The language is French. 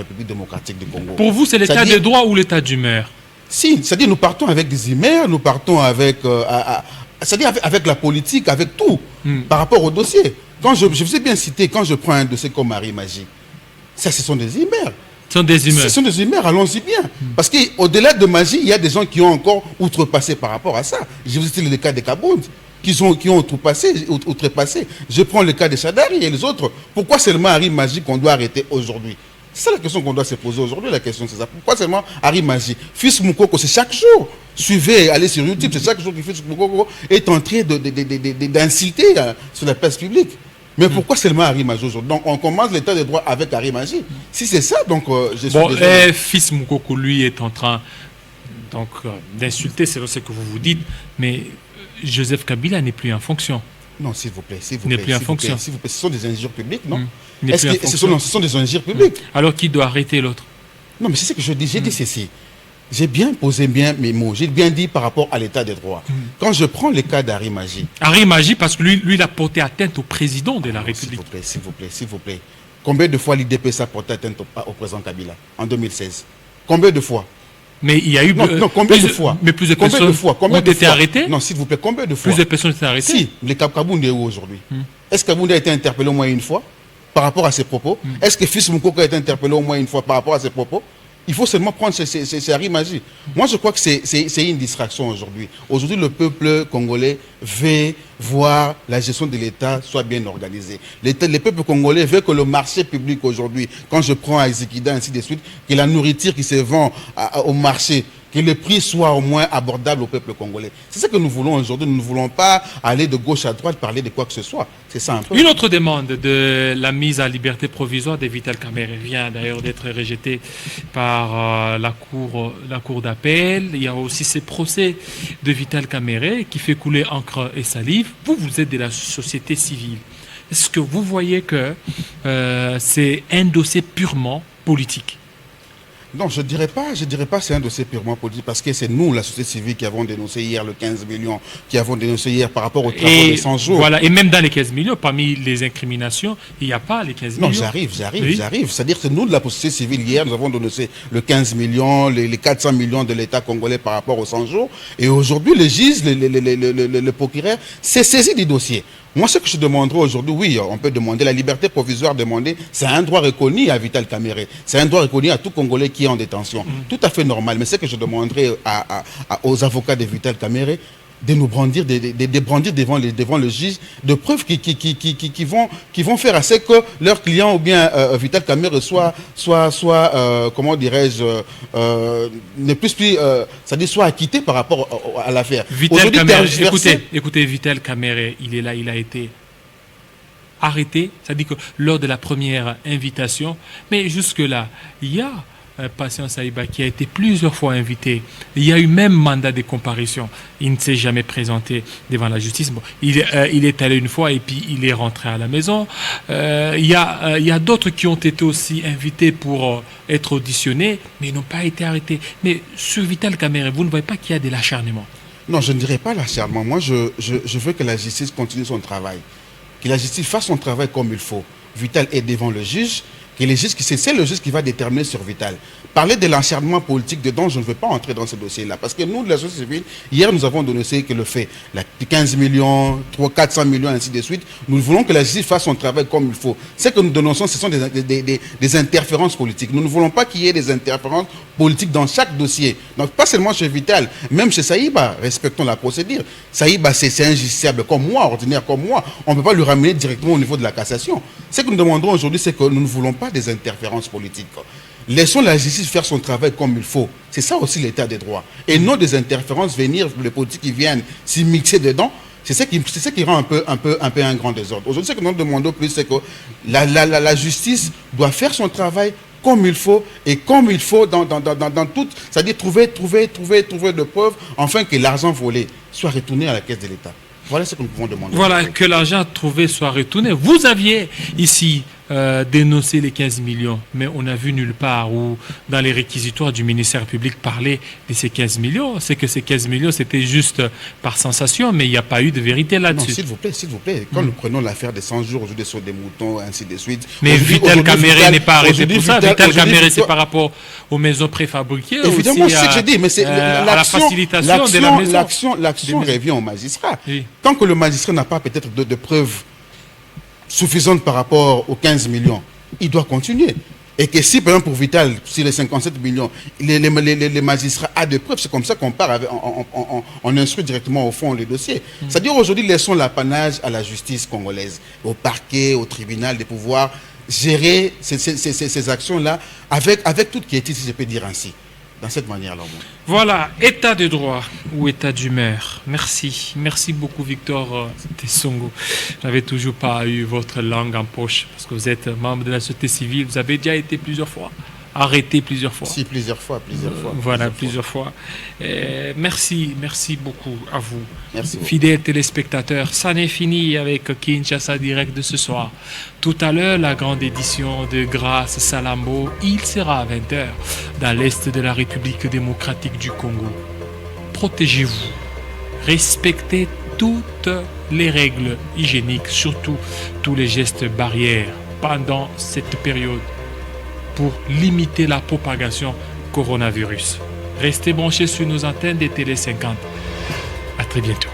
République démocratique du Congo. Pour vous, c'est l'état de droit ou l'état d'humeur? Si, c'est-à-dire nous partons avec des humeurs, nous partons avec, c'est-à-dire avec la politique, avec tout, par rapport au dossier. Quand je vous ai bien cité, quand je prends un dossier comme Marie Magie, ça, ce sont des humeurs. Ce sont des humeurs. Ce sont des humeurs, allons-y bien. Parce qu'au-delà de Magie, il y a des gens qui ont encore outrepassé par rapport à ça. Je vous ai cité le cas des Kabound, qui ont outrepassé. Je prends le cas des Chadari et les autres. Pourquoi seulement Harry Magie qu'on doit arrêter aujourd'hui? C'est ça la question qu'on doit se poser aujourd'hui. La question, c'est ça. Pourquoi seulement Harry Magie? Fils Moukoko, c'est chaque jour. Suivez, allez sur YouTube, c'est chaque jour que Fils Moukoko est en train d'inciter sur la place publique. Mais pourquoi seulement Harry Magie aujourd'hui? Donc on commence l'état de droit avec Harry Magie. Si c'est ça, donc je suis désolé. Fils Moukoko, lui, est en train d'insulter, c'est ce que vous dites, mais Joseph Kabila n'est plus en fonction. Non, s'il vous plaît, s'il vous n'est plaît. plus en fonction. S'il vous plaît, ce sont des injures publiques, non? Ce sont des injures publiques. Alors qui doit arrêter l'autre? Non, mais c'est ce que je dis. J'ai dit ceci. J'ai bien posé mes mots. J'ai bien dit par rapport à l'état des droits. Quand je prends le cas d'Harry Magie. Harry Magie, parce que lui, il a porté atteinte au président de la République. S'il vous plaît. Combien de fois l'IDPS a porté atteinte au président Kabila en 2016? Combien de fois? Mais il y a eu combien de fois? Mais plus de personnes ont été arrêtées? Non, s'il vous plaît, combien de fois? Plus de personnes ont été arrêtées? Si, le Kabound est où aujourd'hui? Est-ce que Kabound a été interpellé au moins une fois par rapport à ses propos? Est-ce que Fils Moukoko a été interpellé au moins une fois par rapport à ses propos? Il faut seulement prendre ces Harry Magie. Moi, je crois que c'est une distraction aujourd'hui. Aujourd'hui, le peuple congolais veut voir la gestion de l'État soit bien organisée. Le peuple congolais veut que le marché public aujourd'hui, quand je prends à Ezekida, ainsi de suite, que la nourriture qui se vend au marché, que le prix soit au moins abordable au peuple congolais. C'est ça que nous voulons aujourd'hui. Nous ne voulons pas aller de gauche à droite parler de quoi que ce soit. C'est ça un peu. Une autre demande de la mise à liberté provisoire de Vital Kamerhe vient d'ailleurs d'être rejetée par la cour d'appel. Il y a aussi ces procès de Vital Kamerhe qui fait couler encre et salive. Vous êtes de la société civile. Est-ce que vous voyez que c'est un dossier purement politique? Non, je ne dirais pas c'est un dossier purement politique, parce que c'est nous, la société civile, qui avons dénoncé hier le 15 millions, qui avons dénoncé hier par rapport aux travaux des 100 jours. Voilà, et même dans les 15 millions, parmi les incriminations, il n'y a pas les 15 millions. Non, j'arrive. C'est-à-dire que nous, de la société civile, hier, nous avons dénoncé le 15 millions, les 400 millions de l'État congolais par rapport aux 100 jours. Et aujourd'hui, le juge, le procureur, s'est saisi du dossier. Moi, ce que je demanderais aujourd'hui, oui, on peut demander la liberté provisoire, c'est un droit reconnu à Vital Kamerhe. C'est un droit reconnu à tout Congolais qui est en détention. Tout à fait normal. Mais ce que je demanderais aux avocats de Vital Kamerhe, de nous brandir, de brandir devant le juge de preuves qui vont faire à ce que leur client ou bien Vital Kamerhe soit comment dirais-je, ne puisse plus, c'est-à-dire soit acquitté par rapport à l'affaire. Vital Kamerhe, écoutez, Vital Kamerhe, il est là, il a été arrêté, c'est-à-dire que lors de la première invitation, mais jusque-là, il y a Patient Saïba qui a été plusieurs fois invité. Il y a eu même mandat de comparution. Il ne s'est jamais présenté devant la justice. Bon, il est allé une fois et puis il est rentré à la maison. Il y a d'autres qui ont été aussi invités pour être auditionnés, mais ils n'ont pas été arrêtés. Mais sur Vital Kamerhe, vous ne voyez pas qu'il y a de l'acharnement? Non, je ne dirais pas l'acharnement. Moi, je veux que la justice continue son travail. Que la justice fasse son travail comme il faut. Vital est devant le juge. C'est le juge qui va déterminer sur Vital. Parler de l'acharnement politique dedans, je ne veux pas entrer dans ce dossier-là. Parce que nous, de la société civile, hier, nous avons dénoncé que le fait, 15 millions, 400 millions, ainsi de suite, nous voulons que la justice fasse son travail comme il faut. Ce que nous dénonçons, ce sont des interférences politiques. Nous ne voulons pas qu'il y ait des interférences politiques dans chaque dossier. Donc, pas seulement chez Vital, même chez Saïba, respectons la procédure. Saïba, c'est injusticiable comme moi, ordinaire comme moi. On ne peut pas le ramener directement au niveau de la cassation. Ce que nous demandons aujourd'hui, c'est que nous ne voulons pas des interférences politiques. Laissons la justice faire son travail comme il faut. C'est ça aussi l'état des droits. Et non des interférences venir, les politiques qui viennent s'y mixer dedans. C'est ça qui rend un peu un grand désordre. Aujourd'hui, ce que nous demandons plus, c'est que la justice doit faire son travail comme il faut, et comme il faut dans tout, c'est-à-dire trouver de preuves, afin que l'argent volé soit retourné à la caisse de l'État. Voilà ce que nous pouvons demander. Voilà, que l'argent trouvé soit retourné. Vous aviez ici dénoncer les 15 millions, mais on n'a vu nulle part où, dans les réquisitoires du ministère public, parler de ces 15 millions. C'est que ces 15 millions, c'était juste par sensation, mais il n'y a pas eu de vérité Non, là-dessus. s'il vous plaît. Quand nous prenons l'affaire des 100 jours aujourd'hui sur des moutons, ainsi de suite. Mais Vital Caméré n'est pas arrêté pour ça. Vital Caméré, c'est par rapport aux maisons préfabriquées. Évidemment, aussi c'est ce que je dis, mais c'est à la facilitation de la maison. L'action revient au magistrat. Oui. Tant que le magistrat n'a pas peut-être de preuves suffisantes par rapport aux 15 millions, il doit continuer. Et que si, par exemple, pour Vital, sur les 57 millions, les magistrats ont des preuves, c'est comme ça qu'on part, on instruit directement au fond les dossiers. C'est-à-dire aujourd'hui, laissons l'apanage à la justice congolaise, au parquet, au tribunal, de pouvoir gérer ces actions-là avec toute quiétude, si je peux dire ainsi. Dans cette manière-là, au moins. Voilà, état de droit ou état d'humeur. Merci. Merci beaucoup, Victor Tessongo. Je n'avais toujours pas eu votre langue en poche parce que vous êtes membre de la société civile. Vous avez déjà été plusieurs fois arrêté plusieurs fois. Si, plusieurs fois. Voilà, plusieurs fois. Merci beaucoup à vous. Merci beaucoup. Fidèles téléspectateurs, ça n'est fini avec Kinshasa Direct de ce soir. Tout à l'heure, la grande édition de Grâce Salambo, il sera à 20h dans l'Est de la République démocratique du Congo. Protégez-vous. Respectez toutes les règles hygiéniques, surtout tous les gestes barrières pendant cette période, pour limiter la propagation coronavirus. Restez branchés sur nos antennes des Télé 50. À très bientôt.